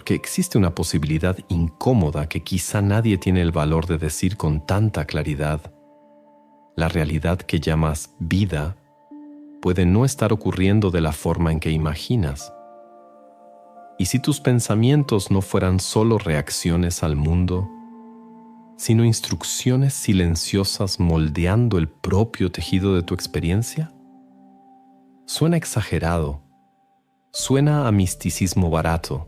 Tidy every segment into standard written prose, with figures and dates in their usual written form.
Porque existe una posibilidad incómoda que quizá nadie tiene el valor de decir con tanta claridad. La realidad que llamas vida puede no estar ocurriendo de la forma en que imaginas. Y si tus pensamientos no fueran solo reacciones al mundo, sino instrucciones silenciosas moldeando el propio tejido de tu experiencia? Suena exagerado, suena a misticismo barato,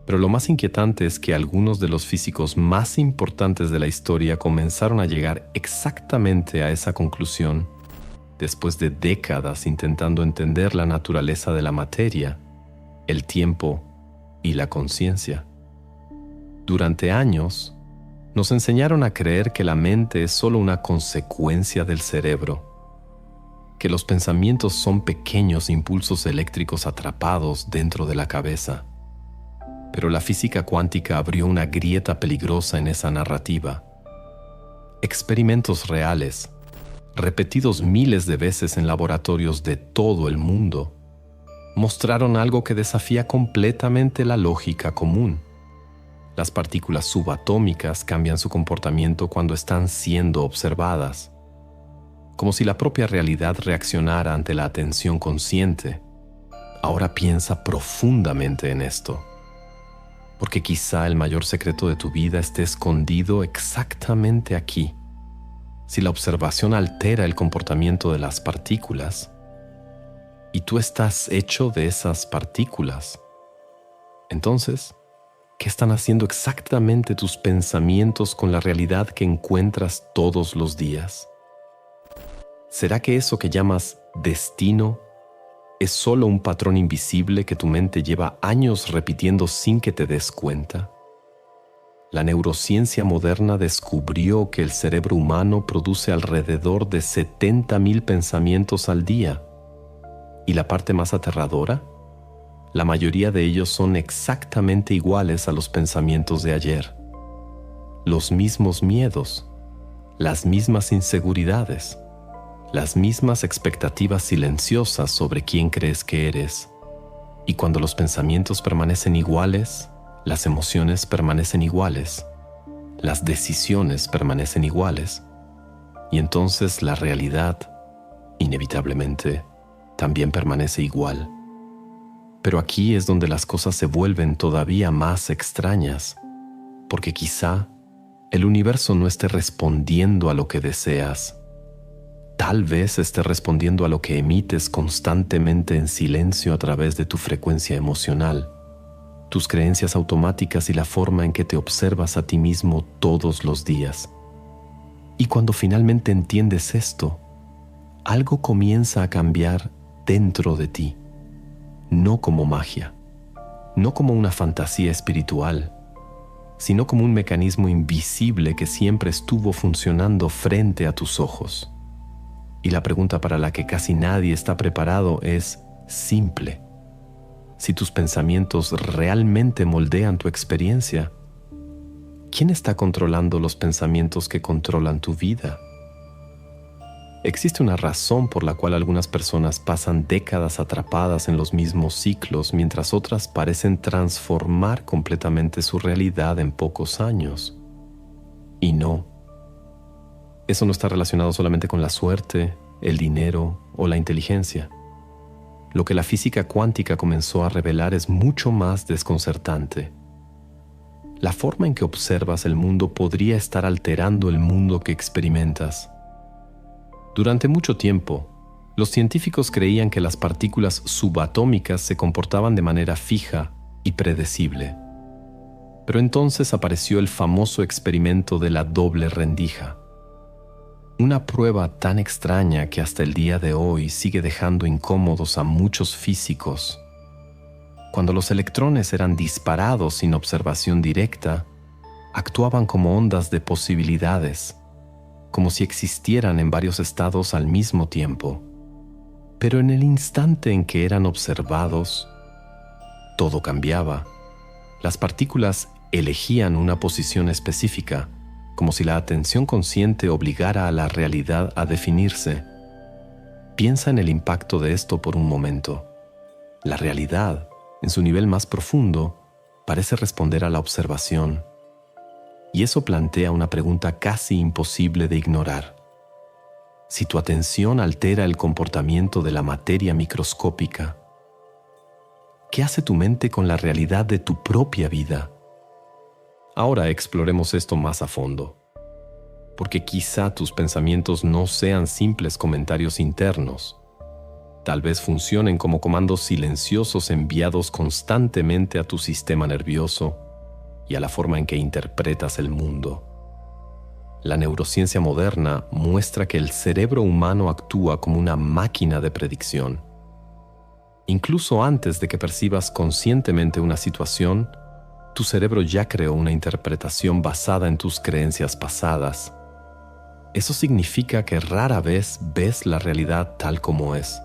pero lo más inquietante es que algunos de los físicos más importantes de la historia comenzaron a llegar exactamente a esa conclusión después de décadas intentando entender la naturaleza de la materia, el tiempo y la conciencia. Durante años, nos enseñaron a creer que la mente es solo una consecuencia del cerebro, que los pensamientos son pequeños impulsos eléctricos atrapados dentro de la cabeza. Pero la física cuántica abrió una grieta peligrosa en esa narrativa. Experimentos reales, repetidos miles de veces en laboratorios de todo el mundo, mostraron algo que desafía completamente la lógica común. Las partículas subatómicas cambian su comportamiento cuando están siendo observadas, como si la propia realidad reaccionara ante la atención consciente. Ahora piensa profundamente en esto, porque quizá el mayor secreto de tu vida esté escondido exactamente aquí. Si la observación altera el comportamiento de las partículas, y tú estás hecho de esas partículas, entonces, ¿qué están haciendo exactamente tus pensamientos con la realidad que encuentras todos los días? ¿Será que eso que llamas destino es solo un patrón invisible que tu mente lleva años repitiendo sin que te des cuenta? La neurociencia moderna descubrió que el cerebro humano produce alrededor de 70,000 pensamientos al día. ¿Y la parte más aterradora? La mayoría de ellos son exactamente iguales a los pensamientos de ayer. Los mismos miedos, las mismas inseguridades, las mismas expectativas silenciosas sobre quién crees que eres. Y cuando los pensamientos permanecen iguales, las emociones permanecen iguales, las decisiones permanecen iguales, y entonces la realidad, inevitablemente, también permanece igual. Pero aquí es donde las cosas se vuelven todavía más extrañas, porque quizá el universo no esté respondiendo a lo que deseas. Tal vez esté respondiendo a lo que emites constantemente en silencio a través de tu frecuencia emocional, tus creencias automáticas y la forma en que te observas a ti mismo todos los días. Y cuando finalmente entiendes esto, algo comienza a cambiar dentro de ti, no como magia, no como una fantasía espiritual, sino como un mecanismo invisible que siempre estuvo funcionando frente a tus ojos. Y la pregunta para la que casi nadie está preparado es simple. Si tus pensamientos realmente moldean tu experiencia, ¿quién está controlando los pensamientos que controlan tu vida? Existe una razón por la cual algunas personas pasan décadas atrapadas en los mismos ciclos, mientras otras parecen transformar completamente su realidad en pocos años. Y no. Eso no está relacionado solamente con la suerte, el dinero o la inteligencia. Lo que la física cuántica comenzó a revelar es mucho más desconcertante. La forma en que observas el mundo podría estar alterando el mundo que experimentas. Durante mucho tiempo, los científicos creían que las partículas subatómicas se comportaban de manera fija y predecible. Pero entonces apareció el famoso experimento de la doble rendija. Una prueba tan extraña que hasta el día de hoy sigue dejando incómodos a muchos físicos. Cuando los electrones eran disparados sin observación directa, actuaban como ondas de posibilidades, como si existieran en varios estados al mismo tiempo. Pero en el instante en que eran observados, todo cambiaba. Las partículas elegían una posición específica, como si la atención consciente obligara a la realidad a definirse. Piensa en el impacto de esto por un momento. La realidad, en su nivel más profundo, parece responder a la observación, y eso plantea una pregunta casi imposible de ignorar. Si tu atención altera el comportamiento de la materia microscópica, ¿qué hace tu mente con la realidad de tu propia vida? Ahora exploremos esto más a fondo, porque quizá tus pensamientos no sean simples comentarios internos. Tal vez funcionen como comandos silenciosos enviados constantemente a tu sistema nervioso y a la forma en que interpretas el mundo. La neurociencia moderna muestra que el cerebro humano actúa como una máquina de predicción. Incluso antes de que percibas conscientemente una situación, tu cerebro ya creó una interpretación basada en tus creencias pasadas. Eso significa que rara vez ves la realidad tal como es.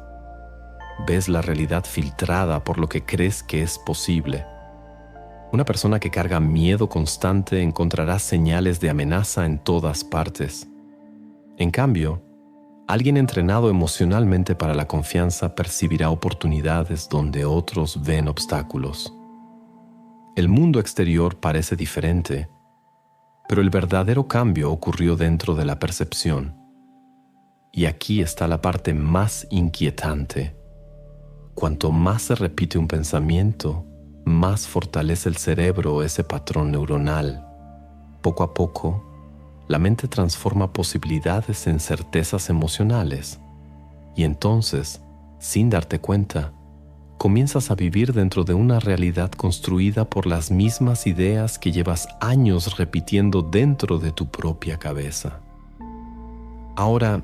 Ves la realidad filtrada por lo que crees que es posible. Una persona que carga miedo constante encontrará señales de amenaza en todas partes. En cambio, alguien entrenado emocionalmente para la confianza percibirá oportunidades donde otros ven obstáculos. El mundo exterior parece diferente, pero el verdadero cambio ocurrió dentro de la percepción. Y aquí está la parte más inquietante. Cuanto más se repite un pensamiento, más fortalece el cerebro ese patrón neuronal. Poco a poco, la mente transforma posibilidades en certezas emocionales. Y entonces, sin darte cuenta, comienzas a vivir dentro de una realidad construida por las mismas ideas que llevas años repitiendo dentro de tu propia cabeza. Ahora,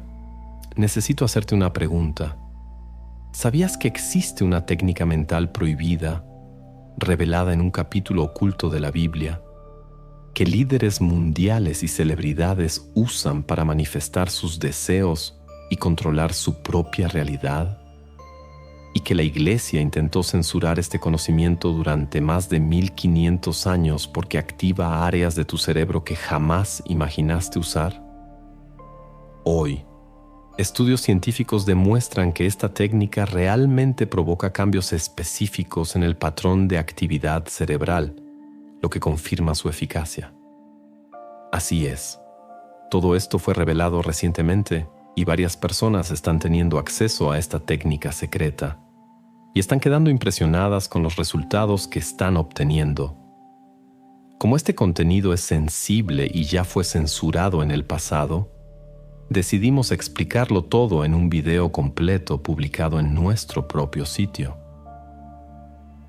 necesito hacerte una pregunta. ¿Sabías que existe una técnica mental prohibida, revelada en un capítulo oculto de la Biblia, que líderes mundiales y celebridades usan para manifestar sus deseos y controlar su propia realidad? Y que la Iglesia intentó censurar este conocimiento durante más de 1500 años porque activa áreas de tu cerebro que jamás imaginaste usar? Hoy, estudios científicos demuestran que esta técnica realmente provoca cambios específicos en el patrón de actividad cerebral, lo que confirma su eficacia. Así es, todo esto fue revelado recientemente y varias personas están teniendo acceso a esta técnica secreta y están quedando impresionadas con los resultados que están obteniendo. Como este contenido es sensible y ya fue censurado en el pasado, decidimos explicarlo todo en un video completo publicado en nuestro propio sitio.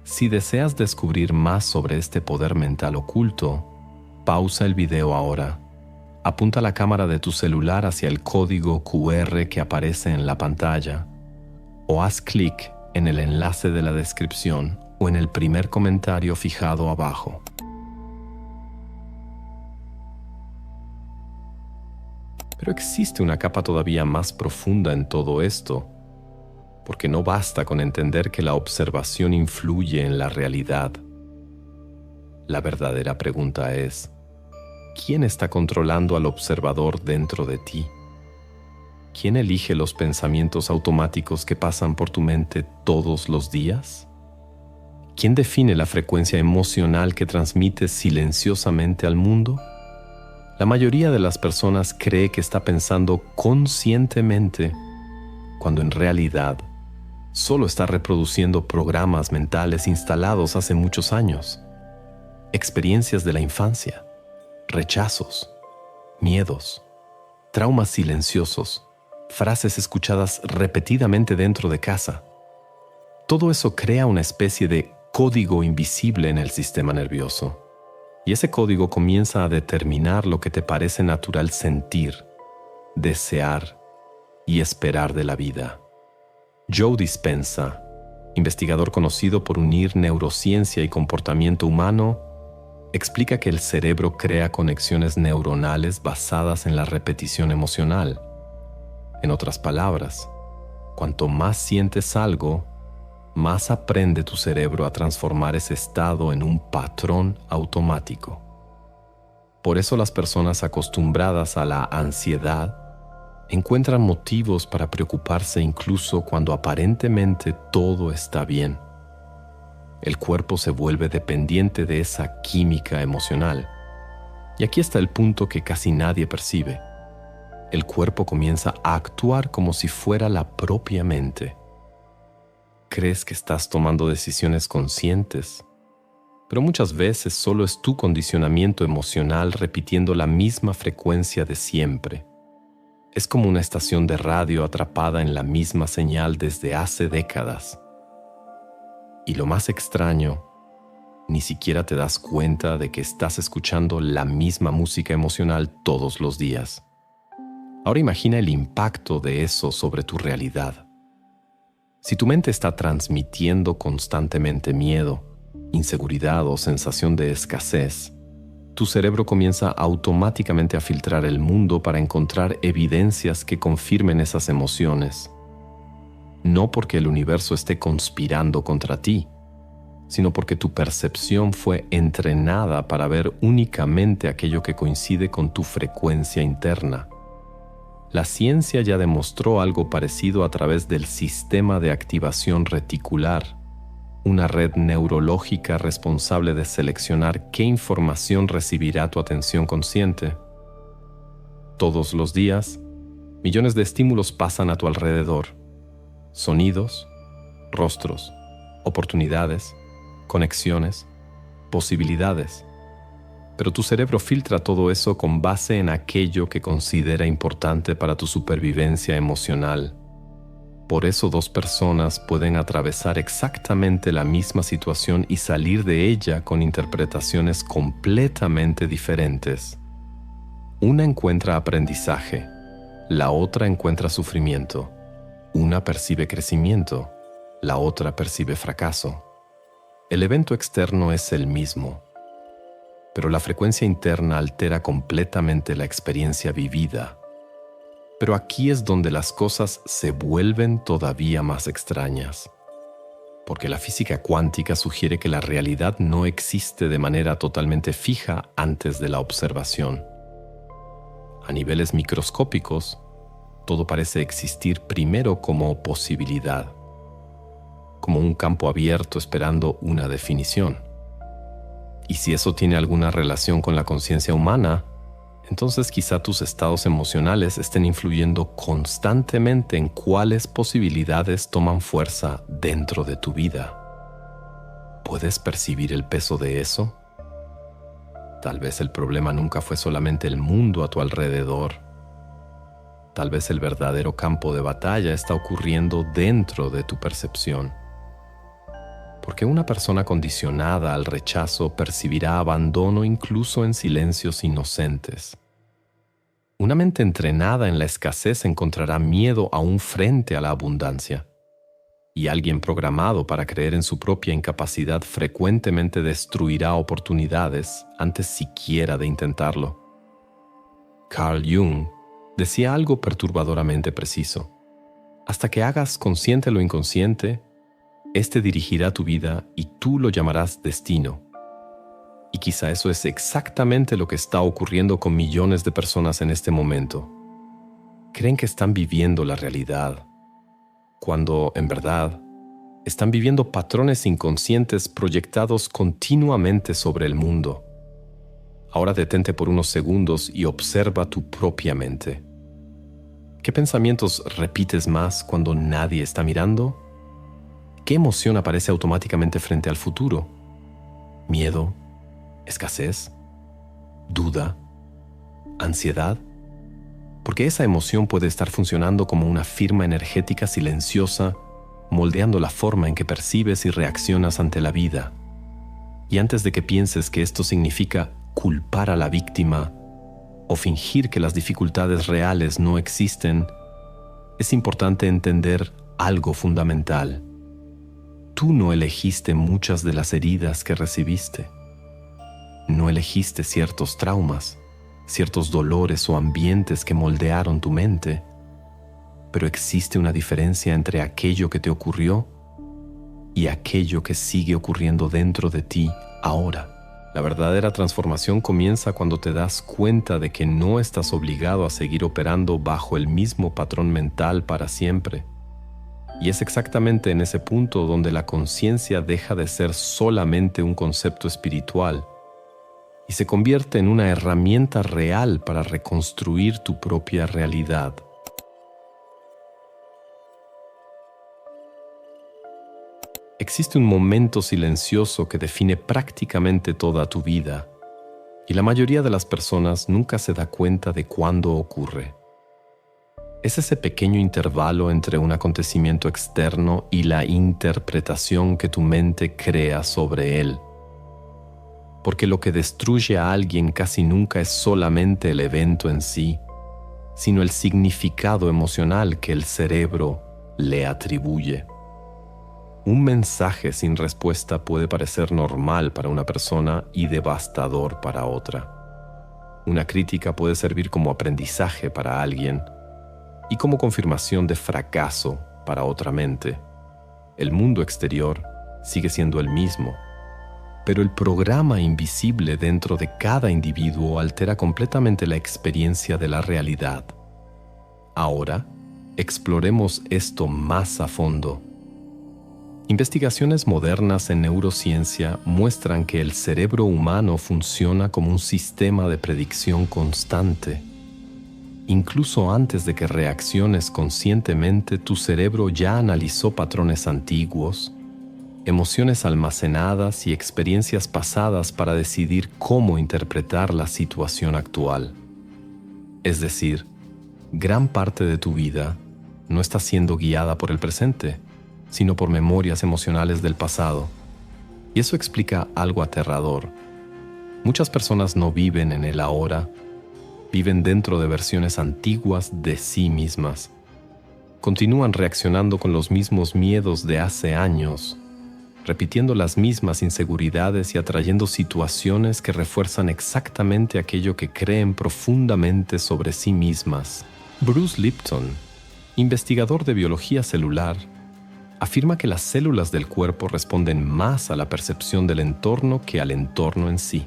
Si deseas descubrir más sobre este poder mental oculto, pausa el video ahora. Apunta la cámara de tu celular hacia el código QR que aparece en la pantalla o haz clic en el enlace de la descripción o en el primer comentario fijado abajo. Pero existe una capa todavía más profunda en todo esto, porque no basta con entender que la observación influye en la realidad. La verdadera pregunta es, ¿quién está controlando al observador dentro de ti? ¿Quién elige los pensamientos automáticos que pasan por tu mente todos los días? ¿Quién define la frecuencia emocional que transmites silenciosamente al mundo? La mayoría de las personas cree que está pensando conscientemente, cuando en realidad solo está reproduciendo programas mentales instalados hace muchos años, experiencias de la infancia, rechazos, miedos, traumas silenciosos, frases escuchadas repetidamente dentro de casa. Todo eso crea una especie de código invisible en el sistema nervioso. Y ese código comienza a determinar lo que te parece natural sentir, desear y esperar de la vida. Joe Dispenza, investigador conocido por unir neurociencia y comportamiento humano, explica que el cerebro crea conexiones neuronales basadas en la repetición emocional. En otras palabras, cuanto más sientes algo, más aprende tu cerebro a transformar ese estado en un patrón automático. Por eso las personas acostumbradas a la ansiedad encuentran motivos para preocuparse incluso cuando aparentemente todo está bien. el cuerpo se vuelve dependiente de esa química emocional. Y aquí está el punto que casi nadie percibe. El cuerpo comienza a actuar como si fuera la propia mente. Crees que estás tomando decisiones conscientes, pero muchas veces solo es tu condicionamiento emocional repitiendo la misma frecuencia de siempre. Es como una estación de radio atrapada en la misma señal desde hace décadas. Y lo más extraño, ni siquiera te das cuenta de que estás escuchando la misma música emocional todos los días. Ahora imagina el impacto de eso sobre tu realidad. Si tu mente está transmitiendo constantemente miedo, inseguridad o sensación de escasez, tu cerebro comienza automáticamente a filtrar el mundo para encontrar evidencias que confirmen esas emociones. No porque el universo esté conspirando contra ti, sino porque tu percepción fue entrenada para ver únicamente aquello que coincide con tu frecuencia interna. La ciencia ya demostró algo parecido a través del sistema de activación reticular, una red neurológica responsable de seleccionar qué información recibirá tu atención consciente. Todos los días, millones de estímulos pasan a tu alrededor. Sonidos, rostros, oportunidades, conexiones, posibilidades. Pero tu cerebro filtra todo eso con base en aquello que considera importante para tu supervivencia emocional. Por eso dos personas pueden atravesar exactamente la misma situación y salir de ella con interpretaciones completamente diferentes. Una encuentra aprendizaje, la otra encuentra sufrimiento. Una percibe crecimiento, la otra percibe fracaso. El evento externo es el mismo, pero la frecuencia interna altera completamente la experiencia vivida. Pero aquí es donde las cosas se vuelven todavía más extrañas, porque la física cuántica sugiere que la realidad no existe de manera totalmente fija antes de la observación. A niveles microscópicos, todo parece existir primero como posibilidad, como un campo abierto esperando una definición. Y si eso tiene alguna relación con la conciencia humana, entonces quizá tus estados emocionales estén influyendo constantemente en cuáles posibilidades toman fuerza dentro de tu vida. ¿Puedes percibir el peso de eso? Tal vez el problema nunca fue solamente el mundo a tu alrededor. Tal vez el verdadero campo de batalla está ocurriendo dentro de tu percepción. Porque una persona condicionada al rechazo percibirá abandono incluso en silencios inocentes. Una mente entrenada en la escasez encontrará miedo aún frente a la abundancia. Y alguien programado para creer en su propia incapacidad frecuentemente destruirá oportunidades antes siquiera de intentarlo. Carl Jung decía algo perturbadoramente preciso. Hasta que hagas consciente lo inconsciente, este dirigirá tu vida y tú lo llamarás destino. Y quizá eso es exactamente lo que está ocurriendo con millones de personas en este momento. Creen que están viviendo la realidad, cuando, en verdad, están viviendo patrones inconscientes proyectados continuamente sobre el mundo. Ahora detente por unos segundos y observa tu propia mente. ¿Qué pensamientos repites más cuando nadie está mirando? ¿Qué emoción aparece automáticamente frente al futuro? ¿Miedo? ¿Escasez? ¿Duda? ¿Ansiedad? Porque esa emoción puede estar funcionando como una firma energética silenciosa, moldeando la forma en que percibes y reaccionas ante la vida. Y antes de que pienses que esto significa culpar a la víctima o fingir que las dificultades reales no existen, es importante entender algo fundamental. Tú no elegiste muchas de las heridas que recibiste. No elegiste ciertos traumas, ciertos dolores o ambientes que moldearon tu mente, pero existe una diferencia entre aquello que te ocurrió y aquello que sigue ocurriendo dentro de ti ahora. La verdadera transformación comienza cuando te das cuenta de que no estás obligado a seguir operando bajo el mismo patrón mental para siempre. Y es exactamente en ese punto donde la conciencia deja de ser solamente un concepto espiritual y se convierte en una herramienta real para reconstruir tu propia realidad. Existe un momento silencioso que define prácticamente toda tu vida, y la mayoría de las personas nunca se da cuenta de cuándo ocurre. Es ese pequeño intervalo entre un acontecimiento externo y la interpretación que tu mente crea sobre él. Porque lo que destruye a alguien casi nunca es solamente el evento en sí, sino el significado emocional que el cerebro le atribuye. Un mensaje sin respuesta puede parecer normal para una persona y devastador para otra. Una crítica puede servir como aprendizaje para alguien y como confirmación de fracaso para otra mente. El mundo exterior sigue siendo el mismo, pero el programa invisible dentro de cada individuo altera completamente la experiencia de la realidad. Ahora, exploremos esto más a fondo. Investigaciones modernas en neurociencia muestran que el cerebro humano funciona como un sistema de predicción constante. Incluso antes de que reacciones conscientemente, tu cerebro ya analizó patrones antiguos, emociones almacenadas y experiencias pasadas para decidir cómo interpretar la situación actual. Es decir, gran parte de tu vida no está siendo guiada por el presente, sino por memorias emocionales del pasado. Y eso explica algo aterrador. Muchas personas no viven en el ahora, viven dentro de versiones antiguas de sí mismas. Continúan reaccionando con los mismos miedos de hace años, repitiendo las mismas inseguridades y atrayendo situaciones que refuerzan exactamente aquello que creen profundamente sobre sí mismas. Bruce Lipton, investigador de biología celular, afirma que las células del cuerpo responden más a la percepción del entorno que al entorno en sí.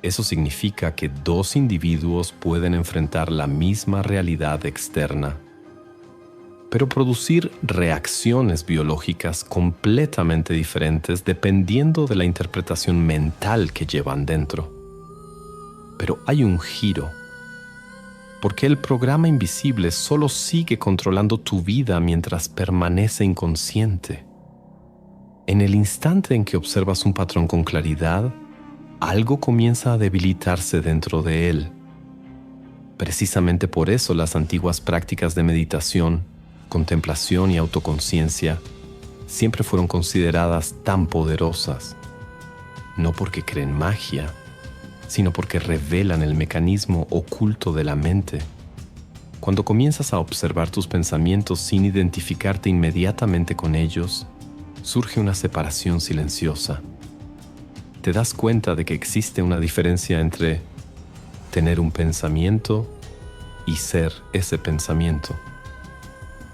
Eso significa que dos individuos pueden enfrentar la misma realidad externa, pero producir reacciones biológicas completamente diferentes dependiendo de la interpretación mental que llevan dentro. Pero hay un giro, porque el programa invisible solo sigue controlando tu vida mientras permanece inconsciente. En el instante en que observas un patrón con claridad, algo comienza a debilitarse dentro de él. Precisamente por eso las antiguas prácticas de meditación, contemplación y autoconciencia siempre fueron consideradas tan poderosas, no porque creen magia, sino porque revelan el mecanismo oculto de la mente. Cuando comienzas a observar tus pensamientos sin identificarte inmediatamente con ellos, surge una separación silenciosa. Te das cuenta de que existe una diferencia entre tener un pensamiento y ser ese pensamiento.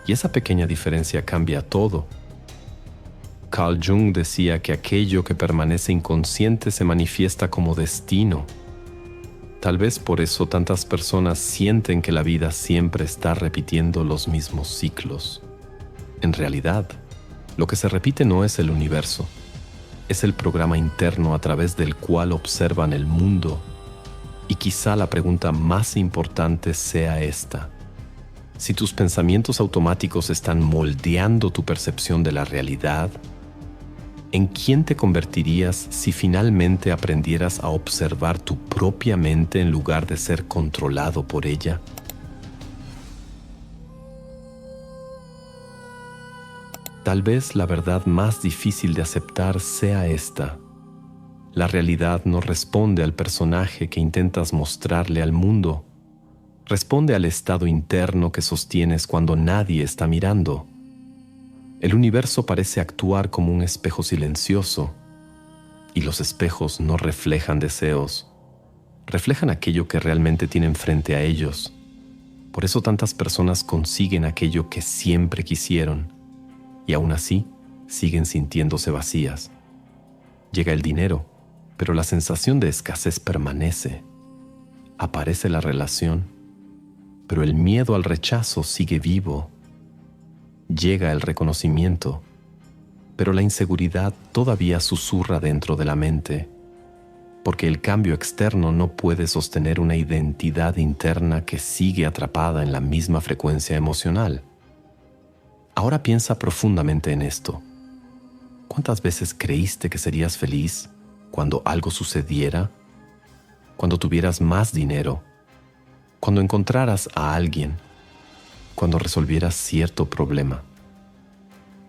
Y esa pequeña diferencia cambia todo. Carl Jung decía que aquello que permanece inconsciente se manifiesta como destino. Tal vez por eso tantas personas sienten que la vida siempre está repitiendo los mismos ciclos. En realidad, lo que se repite no es el universo, es el programa interno a través del cual observan el mundo. Y quizá la pregunta más importante sea esta: si tus pensamientos automáticos están moldeando tu percepción de la realidad, ¿en quién te convertirías si finalmente aprendieras a observar tu propia mente en lugar de ser controlado por ella? Tal vez la verdad más difícil de aceptar sea esta: la realidad no responde al personaje que intentas mostrarle al mundo. Responde al estado interno que sostienes cuando nadie está mirando. El universo parece actuar como un espejo silencioso, y los espejos no reflejan deseos, reflejan aquello que realmente tienen frente a ellos. Por eso tantas personas consiguen aquello que siempre quisieron, y aún así siguen sintiéndose vacías. Llega el dinero, pero la sensación de escasez permanece. Aparece la relación, pero el miedo al rechazo sigue vivo. llega el reconocimiento, pero la inseguridad todavía susurra dentro de la mente, porque el cambio externo no puede sostener una identidad interna que sigue atrapada en la misma frecuencia emocional. Ahora piensa profundamente en esto. ¿Cuántas veces creíste que serías feliz cuando algo sucediera? Cuando tuvieras más dinero, cuando encontraras a alguien, cuando resolvieras cierto problema.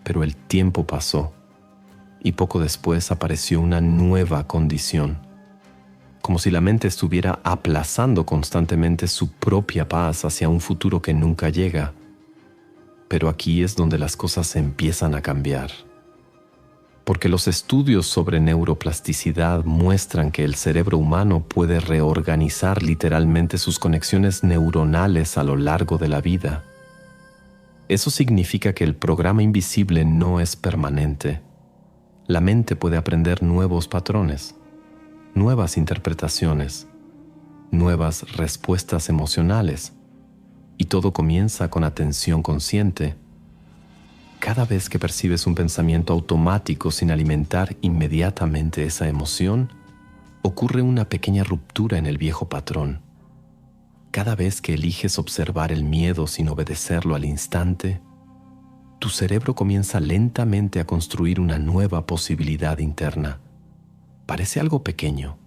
Pero el tiempo pasó y poco después apareció una nueva condición, como si la mente estuviera aplazando constantemente su propia paz hacia un futuro que nunca llega. Pero aquí es donde las cosas empiezan a cambiar. Porque los estudios sobre neuroplasticidad muestran que el cerebro humano puede reorganizar literalmente sus conexiones neuronales a lo largo de la vida. Eso significa que el programa invisible no es permanente. La mente puede aprender nuevos patrones, nuevas interpretaciones, nuevas respuestas emocionales, y todo comienza con atención consciente. Cada vez que percibes un pensamiento automático sin alimentar inmediatamente esa emoción, ocurre una pequeña ruptura en el viejo patrón. Cada vez que eliges observar el miedo sin obedecerlo al instante, tu cerebro comienza lentamente a construir una nueva posibilidad interna. Parece algo pequeño,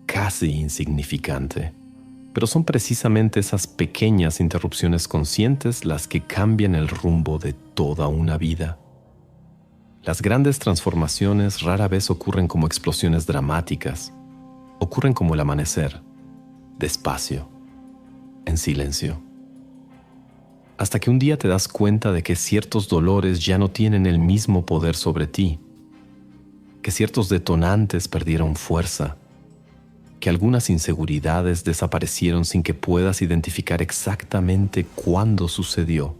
casi insignificante, pero son precisamente esas pequeñas interrupciones conscientes las que cambian el rumbo de toda una vida. Las grandes transformaciones rara vez ocurren como explosiones dramáticas. Ocurren como el amanecer, despacio, en silencio. Hasta que un día te das cuenta de que ciertos dolores ya no tienen el mismo poder sobre ti, que ciertos detonantes perdieron fuerza, que algunas inseguridades desaparecieron sin que puedas identificar exactamente cuándo sucedió.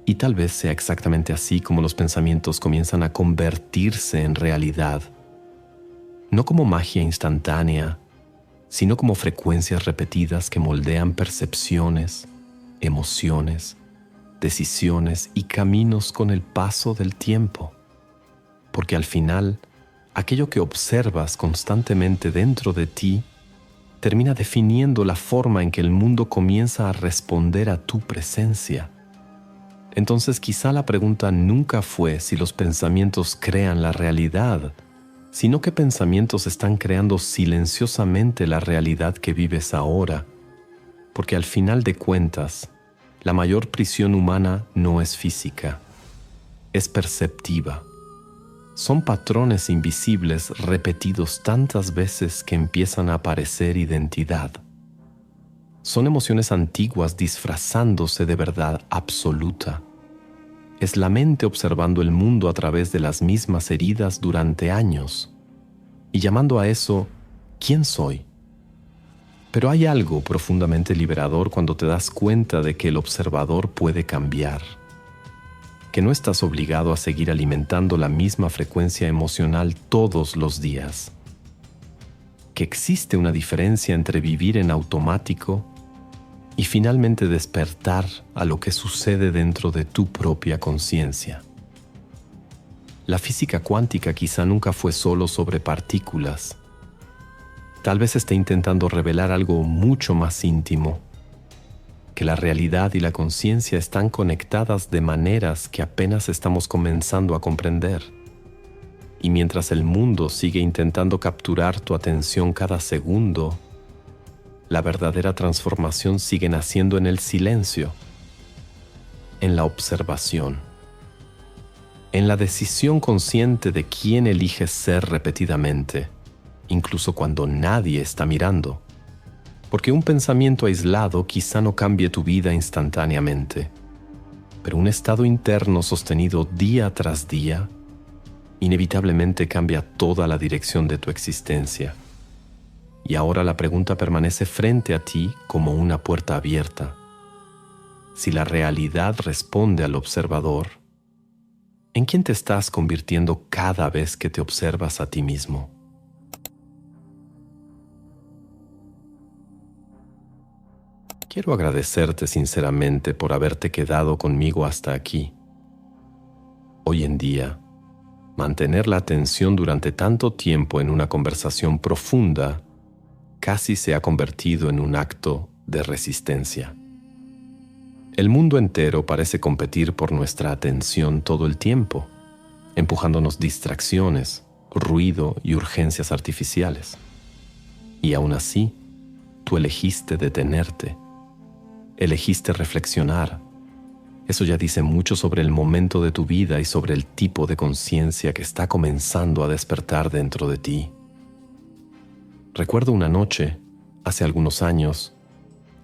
Y tal vez sea exactamente así como los pensamientos comienzan a convertirse en realidad, no como magia instantánea, sino como frecuencias repetidas que moldean percepciones, emociones, decisiones y caminos con el paso del tiempo. Porque al final, aquello que observas constantemente dentro de ti termina definiendo la forma en que el mundo comienza a responder a tu presencia. Entonces quizá la pregunta nunca fue si los pensamientos crean la realidad, sino qué pensamientos están creando silenciosamente la realidad que vives ahora, porque al final de cuentas, la mayor prisión humana no es física, es perceptiva. Son patrones invisibles repetidos tantas veces que empiezan a aparecer identidad. Son emociones antiguas disfrazándose de verdad absoluta. Es la mente observando el mundo a través de las mismas heridas durante años y llamando a eso ¿quién soy? Pero hay algo profundamente liberador cuando te das cuenta de que el observador puede cambiar, que no estás obligado a seguir alimentando la misma frecuencia emocional todos los días, que existe una diferencia entre vivir en automático y finalmente despertar a lo que sucede dentro de tu propia conciencia. La física cuántica quizá nunca fue solo sobre partículas. Tal vez esté intentando revelar algo mucho más íntimo, que la realidad y la conciencia están conectadas de maneras que apenas estamos comenzando a comprender. Y mientras el mundo sigue intentando capturar tu atención cada segundo, la verdadera transformación sigue naciendo en el silencio, en la observación, en la decisión consciente de quién eliges ser repetidamente, incluso cuando nadie está mirando. Porque un pensamiento aislado quizá no cambie tu vida instantáneamente, pero un estado interno sostenido día tras día inevitablemente cambia toda la dirección de tu existencia. Y ahora la pregunta permanece frente a ti como una puerta abierta. Si la realidad responde al observador, ¿en quién te estás convirtiendo cada vez que te observas a ti mismo? Quiero agradecerte sinceramente por haberte quedado conmigo hasta aquí. Hoy en día, mantener la atención durante tanto tiempo en una conversación profunda casi se ha convertido en un acto de resistencia. El mundo entero parece competir por nuestra atención todo el tiempo, empujándonos distracciones, ruido y urgencias artificiales. Y aún así, tú elegiste detenerte, elegiste reflexionar. Eso ya dice mucho sobre el momento de tu vida y sobre el tipo de conciencia que está comenzando a despertar dentro de ti. Recuerdo una noche, hace algunos años,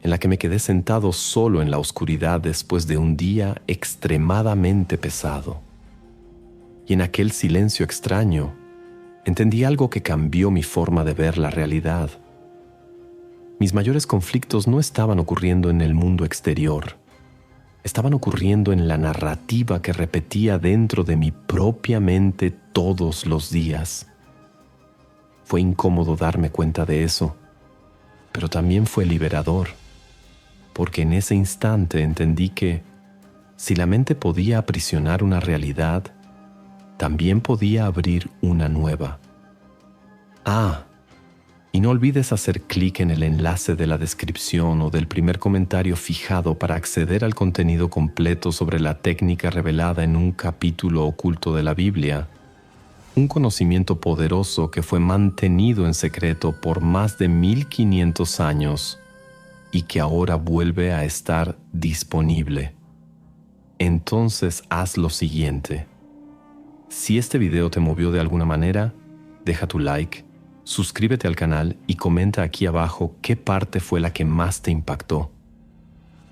en la que me quedé sentado solo en la oscuridad después de un día extremadamente pesado. Y en aquel silencio extraño, entendí algo que cambió mi forma de ver la realidad. Mis mayores conflictos no estaban ocurriendo en el mundo exterior, estaban ocurriendo en la narrativa que repetía dentro de mi propia mente todos los días. Fue incómodo darme cuenta de eso, pero también fue liberador, porque en ese instante entendí que si la mente podía aprisionar una realidad, también podía abrir una nueva. Y no olvides hacer clic en el enlace de la descripción o del primer comentario fijado para acceder al contenido completo sobre la técnica revelada en un capítulo oculto de la Biblia, un conocimiento poderoso que fue mantenido en secreto por más de 1500 años y que ahora vuelve a estar disponible. Entonces haz lo siguiente. Si este video te movió de alguna manera, deja tu like, suscríbete al canal y comenta aquí abajo qué parte fue la que más te impactó.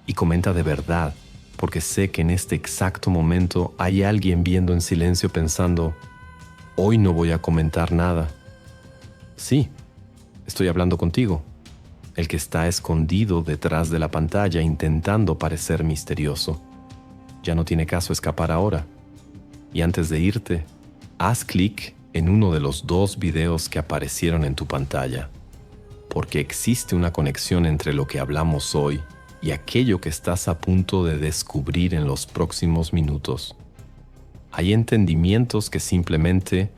Y comenta de verdad, porque sé que en este exacto momento hay alguien viendo en silencio pensando, hoy no voy a comentar nada. Sí, estoy hablando contigo, el que está escondido detrás de la pantalla intentando parecer misterioso. Ya no tiene caso escapar ahora. Y antes de irte, haz clic en uno de los 2 videos que aparecieron en tu pantalla, porque existe una conexión entre lo que hablamos hoy y aquello que estás a punto de descubrir en los próximos minutos. Hay entendimientos que simplemente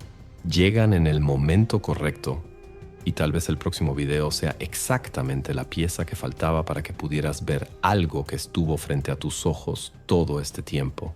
llegan en el momento correcto, y tal vez el próximo video sea exactamente la pieza que faltaba para que pudieras ver algo que estuvo frente a tus ojos todo este tiempo.